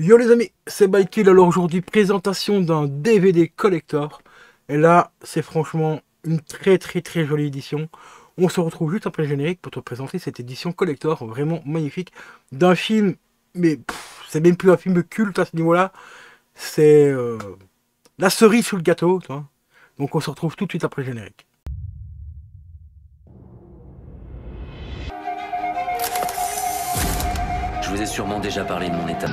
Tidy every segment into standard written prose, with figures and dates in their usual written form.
Yo les amis, c'est Bikekill. Alors aujourd'hui, présentation d'un DVD collector. Et là, c'est franchement une très jolie édition. On se retrouve juste après le générique pour te présenter cette édition collector vraiment magnifique d'un film. Mais c'est même plus un film culte à ce niveau-là. C'est la cerise sur le gâteau. Tu vois. Donc on se retrouve tout de suite après le générique. Je vous ai sûrement déjà parlé de mon état.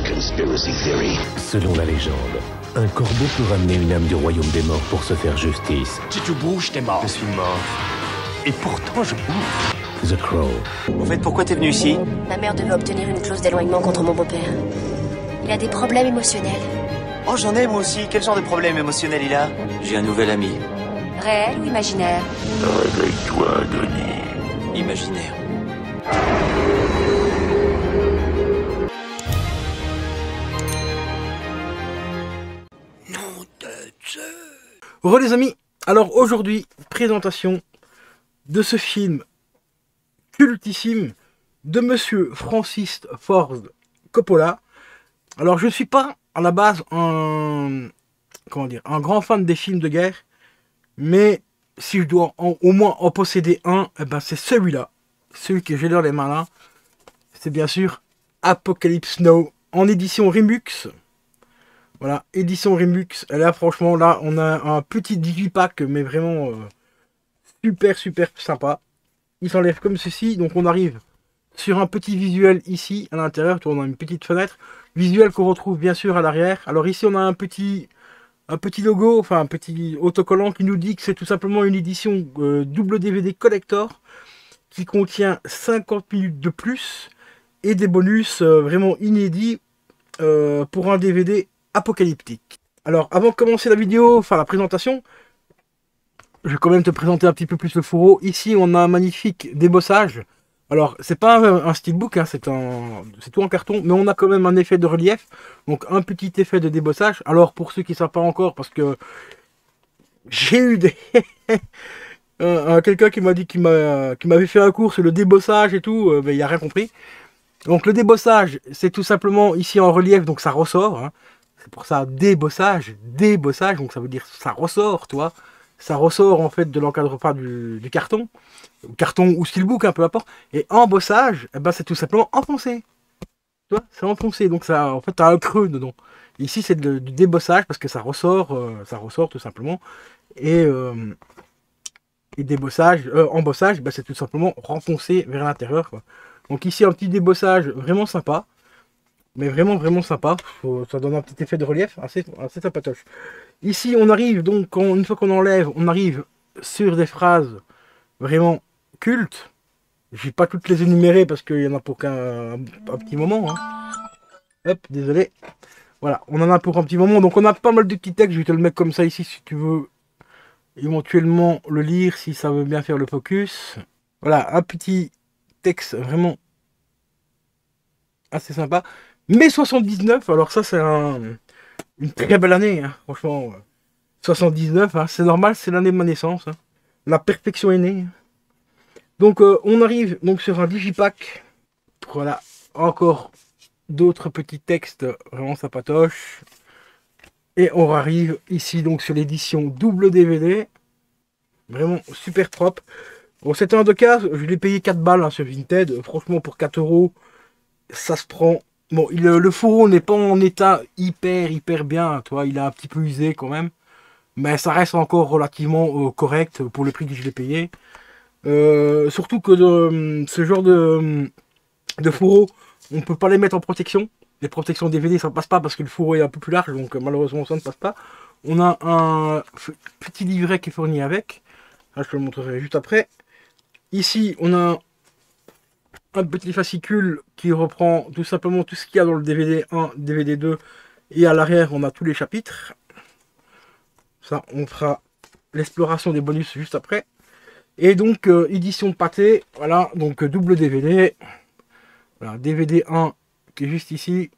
Conspiracy theory. Selon la légende, un corbeau peut ramener une âme du royaume des morts pour se faire justice. Si tu bouges, t'es mort. Je suis mort. Et pourtant je bouge. The Crow. Au fait, pourquoi t'es venu ici? Ma mère devait obtenir une clause d'éloignement contre mon beau-père. Il a des problèmes émotionnels. Oh, j'en ai moi aussi. Quel genre de problème émotionnel il a? J'ai un nouvel ami. Réel ou imaginaire? Réveille-toi, Denis. Imaginaire. Re les amis, alors aujourd'hui, présentation de ce film cultissime de Monsieur Francis Ford Coppola. Alors je ne suis pas à la base un grand fan des films de guerre, mais si je dois au moins en posséder un, eh ben c'est celui-là, celui que j'ai dans les mains là. C'est bien sûr Apocalypse Now en édition Remux. Voilà, édition Remux. Et là, franchement, là, on a un petit digipack, mais vraiment super sympa. Il s'enlève comme ceci. Donc, on arrive sur un petit visuel ici, à l'intérieur. On a une petite fenêtre. Visuel qu'on retrouve bien sûr à l'arrière. Alors, ici, on a un petit logo, enfin, un petit autocollant qui nous dit que c'est tout simplement une édition double DVD collector qui contient 50 minutes de plus et des bonus vraiment inédits pour un DVD apocalyptique. Alors, avant de commencer la vidéo, enfin la présentation, je vais quand même te présenter un petit peu plus le fourreau. Ici, on a un magnifique débossage. Alors, c'est pas un steelbook, hein, c'est tout en carton, mais on a quand même un effet de relief, donc un petit effet de débossage. Alors, pour ceux qui ne savent pas encore, parce que j'ai eu des quelqu'un qui m'a dit qu'il m'avait fait un cours sur le débossage et tout, mais il n'a rien compris. Donc, le débossage, c'est tout simplement ici en relief, donc ça ressort. Hein. C'est pour ça débossage, donc ça veut dire ça ressort, toi. Ça ressort en fait de l'encadrement du carton ou steelbook, hein, peu importe. Et embossage, eh ben, c'est tout simplement enfoncé. Tu vois, c'est enfoncé, donc ça, en fait, t'as un creux dedans. Ici, c'est du débossage parce que ça ressort tout simplement. Et débossage, embossage, ben, c'est tout simplement renfoncé vers l'intérieur. Donc ici, un petit débossage vraiment sympa. Mais vraiment sympa. Ça donne un petit effet de relief assez sympatoche. Ici, on arrive donc, une fois qu'on enlève, on arrive sur des phrases vraiment cultes. Je vais pas toutes les énumérer parce qu'il y en a pour un petit moment. Hein. Hop, désolé. Voilà, on en a pour un petit moment. Donc on a pas mal de petits textes. Je vais te le mettre comme ça ici si tu veux éventuellement le lire, si ça veut bien faire le focus. Voilà, un petit texte vraiment assez sympa. Mai 79, alors ça c'est une très belle année, hein, franchement. 79, hein, c'est normal, c'est l'année de ma naissance. Hein. La perfection est née. Donc on arrive donc sur un digipack. Voilà, encore d'autres petits textes vraiment sympatoches. Et on arrive ici donc sur l'édition double DVD. Vraiment super propre. Bon, c'était un d'occasion, je l'ai payé 4 balles hein, sur Vinted. Franchement pour 4 euros, ça se prend. Bon, le fourreau n'est pas en état hyper bien, toi, il est un petit peu usé quand même. Mais ça reste encore relativement correct pour le prix que je l'ai payé. Surtout que ce genre de fourreau, on ne peut pas les mettre en protection. Les protections DVD, ça ne passe pas parce que le fourreau est un peu plus large, donc malheureusement ça ne passe pas. On a un petit livret qui est fourni avec. Là, je te le montrerai juste après. Ici, on a un petit fascicule qui reprend tout simplement tout ce qu'il y a dans le DVD 1, DVD 2 et à l'arrière on a tous les chapitres. Ça on fera l'exploration des bonus juste après. Et donc édition de pâté, voilà, donc double DVD. Voilà, DVD 1 qui est juste ici.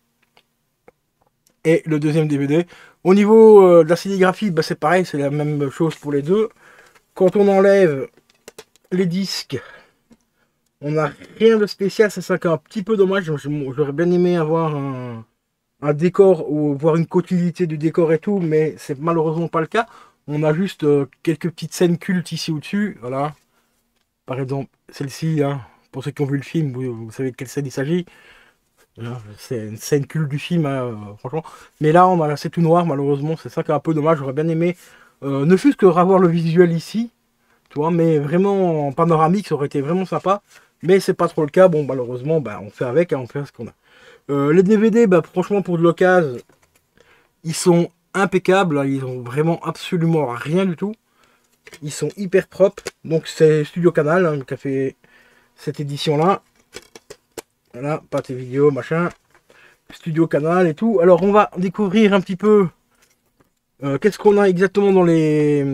Et le deuxième DVD. Au niveau de la sérigraphie, bah, c'est pareil, c'est la même chose pour les deux. Quand on enlève les disques, On n'a rien de spécial, c'est ça qui est un petit peu dommage. J'aurais bien aimé avoir un décor ou voir une continuité du décor et tout, mais c'est malheureusement pas le cas. On a juste quelques petites scènes cultes ici au-dessus, voilà. Par exemple, celle-ci, hein, pour ceux qui ont vu le film, vous savez de quelle scène il s'agit. C'est une scène culte du film, hein, franchement. Mais là, on a c'est tout noir, malheureusement. C'est ça qui est un peu dommage. J'aurais bien aimé, ne fût-ce que revoir le visuel ici, tu vois, mais vraiment en panoramique, ça aurait été vraiment sympa. Mais c'est pas trop le cas. Bon, malheureusement, bah, on fait avec, hein, on fait ce qu'on a. Les DVD, bah, franchement, pour de l'occasion, ils sont impeccables. Hein, ils ont vraiment absolument rien du tout. Ils sont hyper propres. Donc, c'est Studio Canal, hein, qui a fait cette édition-là. Voilà, pâté vidéo, machin. Studio Canal et tout. Alors, on va découvrir un petit peu qu'est-ce qu'on a exactement dans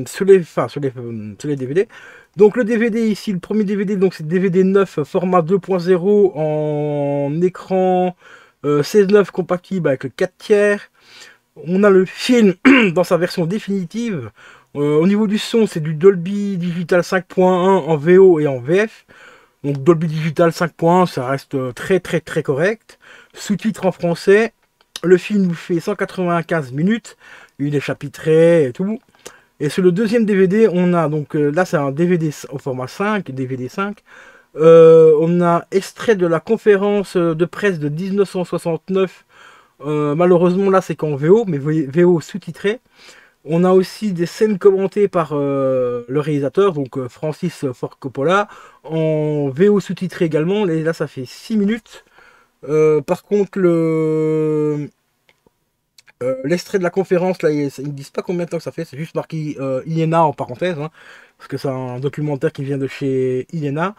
sur les DVD. Donc, le DVD ici, le premier DVD, donc c'est DVD 9, format 2.0 en écran 16:9 compatible avec le 4 tiers. On a le film dans sa version définitive. Au niveau du son, c'est du Dolby Digital 5.1 en VO et en VF. Donc Dolby Digital 5.1, ça reste très très très correct. Sous-titres en français. Le film fait 195 minutes. Il est chapitré et tout. Et sur le deuxième DVD, on a donc là c'est un DVD au format 5, DVD 5. On a extrait de la conférence de presse de 1969. Malheureusement là c'est qu'en VO, mais VO sous-titré. On a aussi des scènes commentées par le réalisateur, donc Francis Ford Coppola, en VO sous-titré également. Et là ça fait 6 minutes. Par contre l'extrait de la conférence, là, ils ne disent pas combien de temps que ça fait, c'est juste marqué Iéna en parenthèse, hein, parce que c'est un documentaire qui vient de chez Iéna.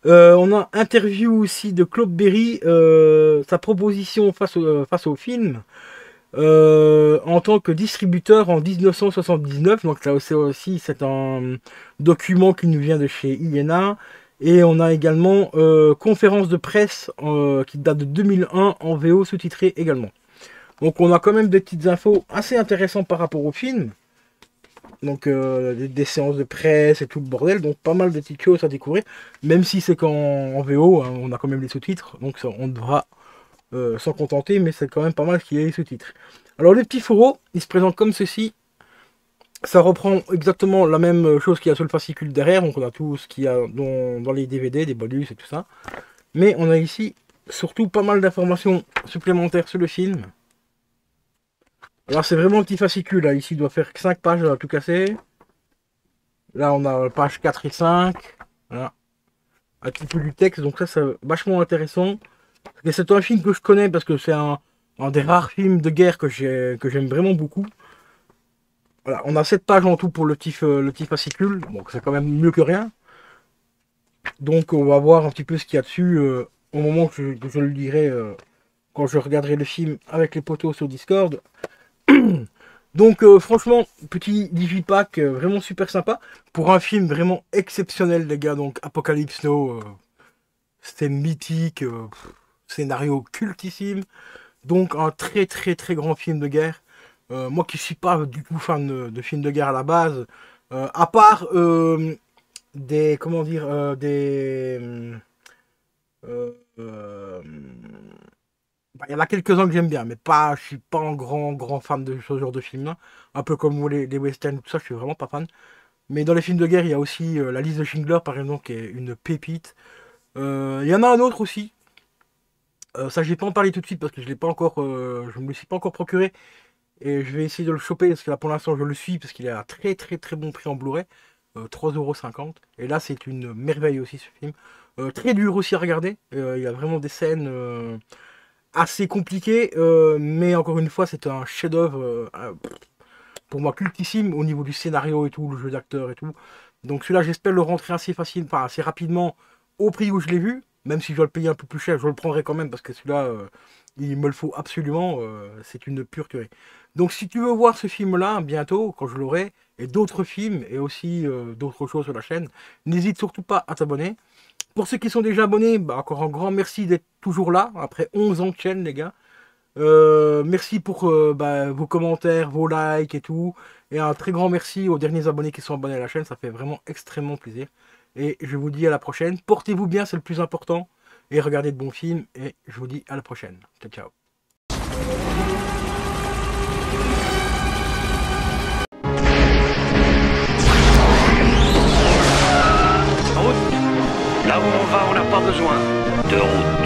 On a interview aussi de Claude Berry, sa proposition face au film, en tant que distributeur en 1979. Donc là aussi, c'est un document qui nous vient de chez Iéna. Et on a également conférence de presse qui date de 2001 en VO sous-titré également. Donc on a quand même des petites infos assez intéressantes par rapport au film. Donc des séances de presse et tout le bordel. Donc pas mal de petites choses à découvrir. Même si c'est qu'en VO, hein, on a quand même les sous-titres. Donc ça, on devra s'en contenter. Mais c'est quand même pas mal qu'il y ait les sous-titres. Alors les petits fourreaux, ils se présentent comme ceci. Ça reprend exactement la même chose qu'il y a sur le fascicule derrière. Donc on a tout ce qu'il y a dans les DVD, des bonus et tout ça. Mais on a ici surtout pas mal d'informations supplémentaires sur le film. Alors c'est vraiment un petit fascicule, là. Ici il doit faire 5 pages à tout casser. Là on a page 4 et 5. Voilà. Un petit peu du texte, donc ça c'est vachement intéressant. Et c'est un film que je connais parce que c'est un des rares films de guerre que j'aime vraiment beaucoup. Voilà, on a 7 pages en tout pour le petit fascicule, donc c'est quand même mieux que rien. Donc on va voir un petit peu ce qu'il y a dessus au moment que je le lirai quand je regarderai le film avec les potos sur Discord. Donc franchement, petit digipack vraiment super sympa pour un film vraiment exceptionnel les gars. Donc Apocalypse Now, c'était mythique, scénario cultissime. Donc un très très très grand film de guerre. Moi qui suis pas du tout fan de films de guerre à la base, à part des comment dire il y en a quelques-uns que j'aime bien, mais pas, je suis pas un grand fan de ce genre de film-là. Un peu comme les westerns, tout ça, je suis vraiment pas fan. Mais dans les films de guerre, il y a aussi la liste de Schindler, par exemple, qui est une pépite. Il y en a un autre aussi. Ça, je vais pas en parler tout de suite parce que je l'ai pas encore, je me le suis pas encore procuré. Et je vais essayer de le choper parce que là, pour l'instant, je le suis parce qu'il est à très très très bon prix en Blu-ray. 3,50 €. Et là, c'est une merveille aussi ce film. Très dur aussi à regarder. Il y a vraiment des scènes assez compliqué, mais encore une fois, c'est un chef-d'œuvre pour moi cultissime au niveau du scénario et tout, le jeu d'acteur et tout. Donc celui-là, j'espère le rentrer assez facile, enfin assez rapidement au prix où je l'ai vu. Même si je dois le payer un peu plus cher, je le prendrai quand même parce que celui-là, il me le faut absolument. C'est une pure tuerie. Donc si tu veux voir ce film-là bientôt, quand je l'aurai, et d'autres films et aussi d'autres choses sur la chaîne, n'hésite surtout pas à t'abonner. Pour ceux qui sont déjà abonnés, bah encore un grand merci d'être toujours là, après 11 ans de chaîne les gars. Merci pour vos commentaires, vos likes et tout. Et un très grand merci aux derniers abonnés qui sont abonnés à la chaîne, ça fait vraiment extrêmement plaisir. Et je vous dis à la prochaine. Portez-vous bien, c'est le plus important. Et regardez de bons films. Et je vous dis à la prochaine. Ciao, ciao. Là où on va, on n'a pas besoin de route.